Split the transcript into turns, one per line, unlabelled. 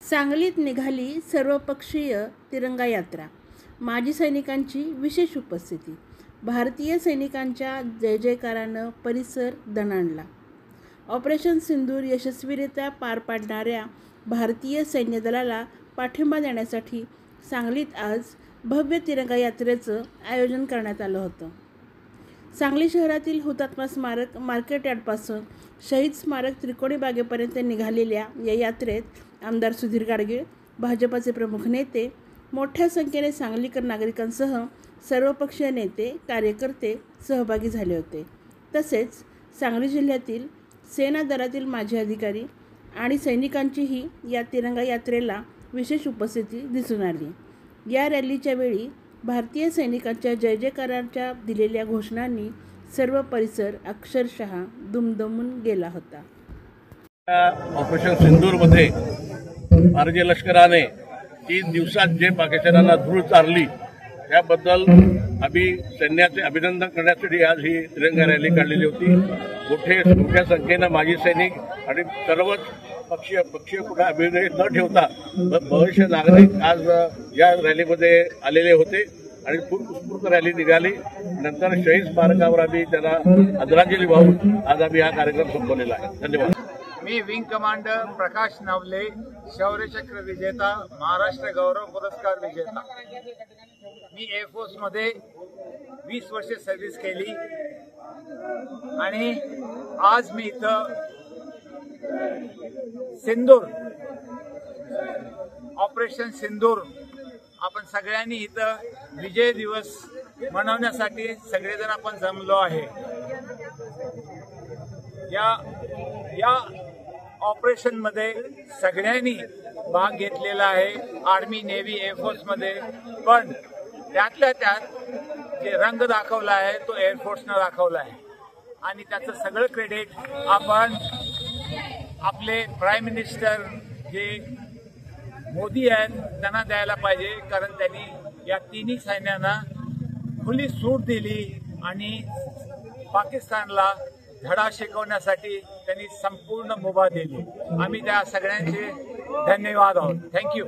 सांगलीत निघाली सर्वपक्षीय तिरंगा यात्रा। माजी सैनिकांची विशेष उपस्थिती। भारतीय सैनिकांच्या जय जयकारानं परिसर दणाणला। ऑपरेशन सिंदूर यशस्वीरित्या पार पाडणाऱ्या भारतीय सैन्य दलाला पाठिंबा देण्यासाठी सांगलीत आज भव्य तिरंगा यात्रेचं आयोजन करण्यात आलं होतं। सांगली शहरातील हुतात्मा स्मारक मार्केट यार्डपासून शहीद स्मारक त्रिकोणी बागेपर्यंत निघालेल्या या यात्रेत आमदार सुधीर गाडगीळ, भाजपाचे प्रमुख नेते, मोठ्या संख्येने सांगलीकर नागरिकांसह सर्वपक्षीय नेते, कार्यकर्ते सहभागी झाले होते। तसेच सांगली जिल्ह्यातील सेना दलातील माजी अधिकारी आणि सैनिकांचीही या तिरंगा यात्रेला विशेष उपस्थिती दिसून आली। या रॅलीच्या वेळी भारतीय सैनिकांच्या जय जयकारांच्या दिलेल्या घोषणांनी सर्व परिसर अक्षरशः दुमदुमून गेला होता।
ऑपरेशन सिंदूरमध्ये भारतीय लष्कराने 3 दिवसात जे पाकिस्तानाला धूळ चारली त्याबद्दल आम्ही सैन्याचे अभिनंदन करण्यासाठी आज ही तिरंगा रॅली काढलेली होती। मोठ्या संख्येनं माजी सैनिक आणि सर्वच पक्षीय कुठे अभिनय न ठेवता भविष्य नागरिक आज या रॅलीमध्ये आलेले होते आणि खूप उत्स्फूर्त रॅली निघाली। नंतर शहीद स्मारकावर आम्ही त्यांना आदरांजली वाहून आज आम्ही हा कार्यक्रम संपवलेला आहे। धन्यवाद।
मी विंग कमांडर प्रकाश नवले, शौर्यचक्र विजेता, महाराष्ट्र गौरव पुरस्कार विजेता। मी एअरफोर्स मध्ये 20 वर्षे सर्व्हिस केली आणि आज मी इथं सिंदूर ऑपरेशन सिंदूर आपण सगळ्यांनी इथं विजय दिवस मनवण्यासाठी सगळेजण आपण जमलो आहे। या ऑपरेशन मध्ये सगळ्यांनी भाग घेतलेला आहे, आर्मी, नेव्ही, एअरफोर्स मध्ये, पण त्यातल्या त्यात जे रंग दाखवला आहे तो एअरफोर्सनं दाखवला आहे आणि त्याचं सगळं क्रेडिट आपण आपले प्राईम मिनिस्टर जे मोदी आहेत त्यांना द्यायला पाहिजे, कारण त्यांनी या तिन्ही सैन्यांना खुली सूट दिली आणि पाकिस्तानला धडा शिकवण्यासाठी त्यांनी संपूर्ण मुभा दिली। आम्ही त्या सगळ्यांचे धन्यवाद आहोत। थँक्यू।